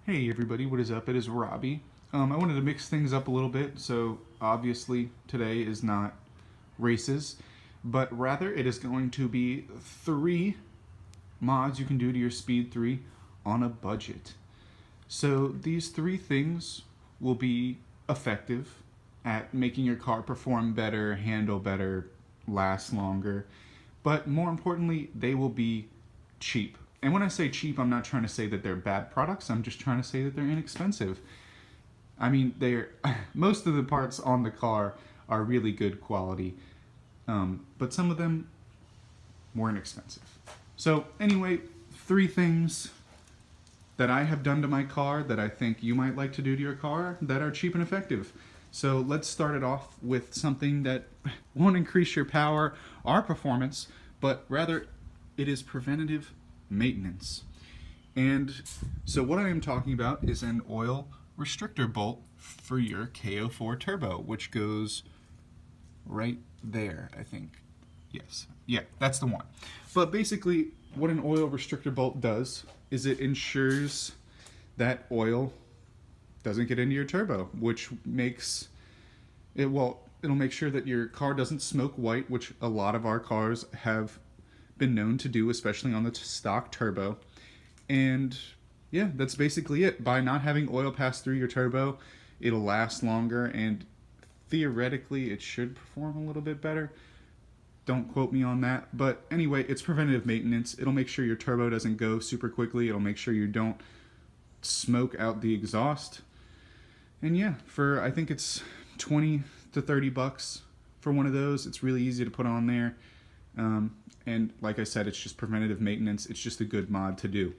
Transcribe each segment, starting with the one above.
Hey everybody, what is up? It is Robbie. I wanted to mix things up a little bit, so obviously today is not races, but rather it is going to be 3 mods you can do to your Speed 3 on a budget. So these 3 things will be effective at making your car perform better, handle better, last longer, but more importantly, they will be cheap. And when I say cheap, I'm not trying to say that they're bad products. I'm just trying to say that they're inexpensive. I mean, they're most of the parts on the car are really good quality, but some of them weren't expensive. So anyway, 3 things that I have done to my car that I think you might like to do to your car that are cheap and effective. So let's start it off with something that won't increase your power or performance, but rather it is preventative maintenance. And so what I am talking about is an oil restrictor bolt for your KO4 turbo, which goes right there, I think. Yes. Yeah, that's the one. But basically what an oil restrictor bolt does is it ensures that oil doesn't get into your turbo, which makes it, well, it'll make sure that your car doesn't smoke white, which a lot of our cars have been known to do, especially on the stock turbo. And yeah, that's basically it. By not having oil pass through your turbo, it'll last longer, and theoretically it should perform a little bit better. Don't quote me on that, but anyway, it's preventative maintenance. It'll make sure your turbo doesn't go super quickly. It'll make sure you don't smoke out the exhaust. And yeah, for I think it's 20 to 30 bucks for one of those. It's really easy to put on there. And like I said, it's just preventative maintenance. It's just a good mod to do.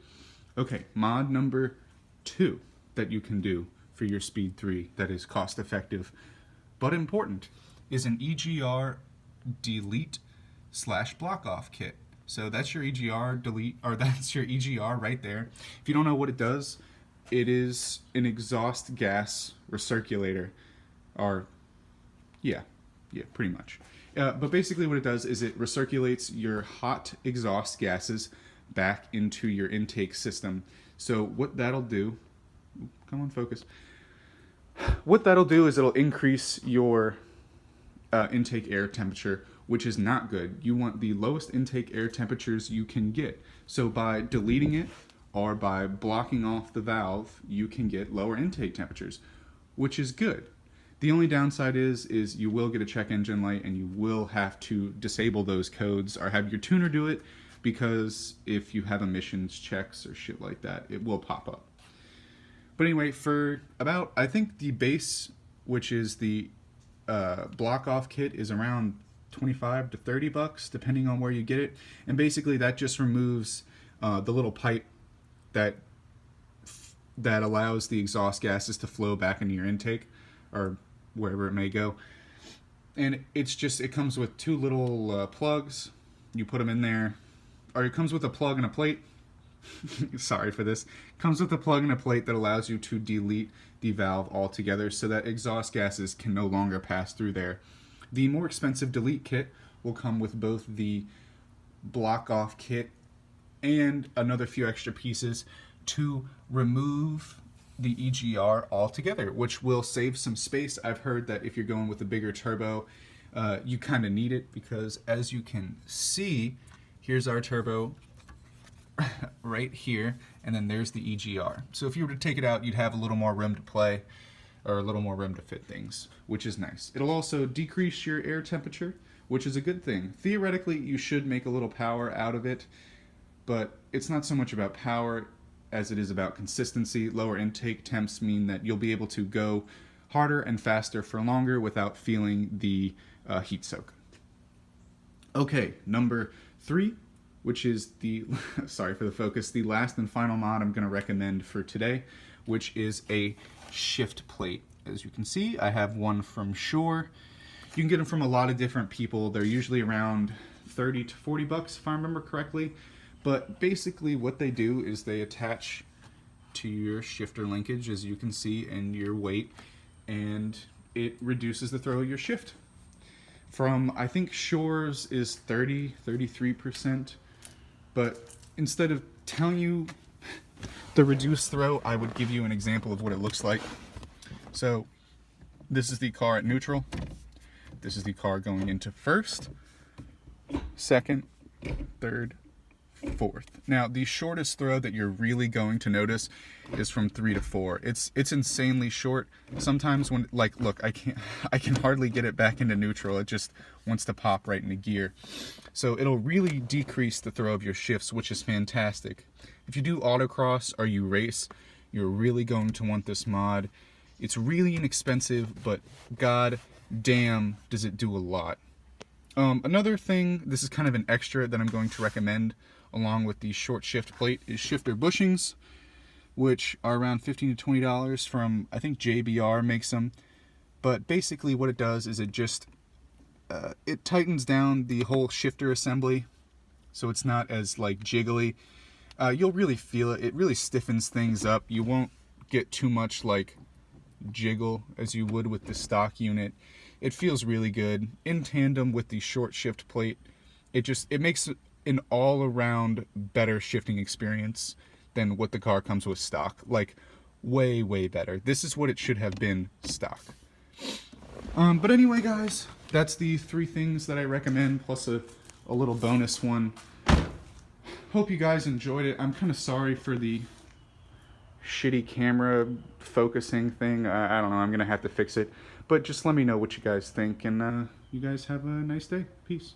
Okay, mod number 2 that you can do for your Speed 3 that is cost effective but important is an EGR delete / block off kit. So that's your EGR delete, or that's your EGR right there. If you don't know what it does, it is an exhaust gas recirculator, or yeah, pretty much. But basically what it does is it recirculates your hot exhaust gases back into your intake system. So what that'll do, come on, focus. What that'll do is it'll increase your intake air temperature, which is not good. You want the lowest intake air temperatures you can get. So by deleting it or by blocking off the valve, you can get lower intake temperatures, which is good. The only downside is you will get a check engine light, and you will have to disable those codes or have your tuner do it, because if you have emissions checks or shit like that, it will pop up. But anyway, for about, I think the base, which is the block off kit, is around 25 to 30 bucks depending on where you get it. And basically that just removes the little pipe that allows the exhaust gases to flow back into your intake, or wherever it may go. And it's just, it comes with 2 little plugs. You put them in there, or it comes with a plug and a plate. Sorry for this. It comes with a plug and a plate that allows you to delete the valve altogether so that exhaust gases can no longer pass through there. The more expensive delete kit will come with both the block off kit and another few extra pieces to remove the EGR altogether, which will save some space. I've heard that if you're going with a bigger turbo, you kind of need it, because as you can see, here's our turbo right here, and then there's the EGR. So if you were to take it out, you'd have a little more room to play, or a little more room to fit things, which is nice. It'll also decrease your air temperature, which is a good thing. Theoretically, you should make a little power out of it, but it's not so much about power as it is about consistency. Lower intake temps mean that you'll be able to go harder and faster for longer without feeling the heat soak. Okay, number 3, which is the, sorry for the focus, the last and final mod I'm going to recommend for today, which is a shift plate. As you can see, I have one from Shure. You can get them from a lot of different people. They're usually around 30 to 40 bucks if I remember correctly. But basically what they do is they attach to your shifter linkage, as you can see, and your weight, and it reduces the throw of your shift. From, I think Shure's is 33%, but instead of telling you The reduced throw, I would give you an example of what it looks like. So this is the car at neutral. This is the car going into first, second, third, fourth. Now, the shortest throw that you're really going to notice is from 3 to 4. It's insanely short. Sometimes when, like, look, I can hardly get it back into neutral. It just wants to pop right into gear. So it'll really decrease the throw of your shifts, which is fantastic. If you do autocross or you race, you're really going to want this mod. It's really inexpensive, but god damn does it do a lot. Another thing, this is kind of an extra that I'm going to recommend along with the short shift plate, is shifter bushings, which are around $15 to $20 from, I think JBR makes them. But basically what it does is it just, it tightens down the whole shifter assembly, so it's not as like jiggly. You'll really feel it. It really stiffens things up. You won't get too much like jiggle as you would with the stock unit. It feels really good in tandem with the short shift plate. It makes an all-around better shifting experience than what the car comes with stock. Like, way better. This is what it should have been stock. But anyway, guys, that's the 3 things that I recommend, plus a little bonus one. Hope you guys enjoyed it. I'm kind of sorry for the shitty camera focusing thing. I don't know, I'm gonna have to fix it. But just let me know what you guys think, and you guys have a nice day. Peace.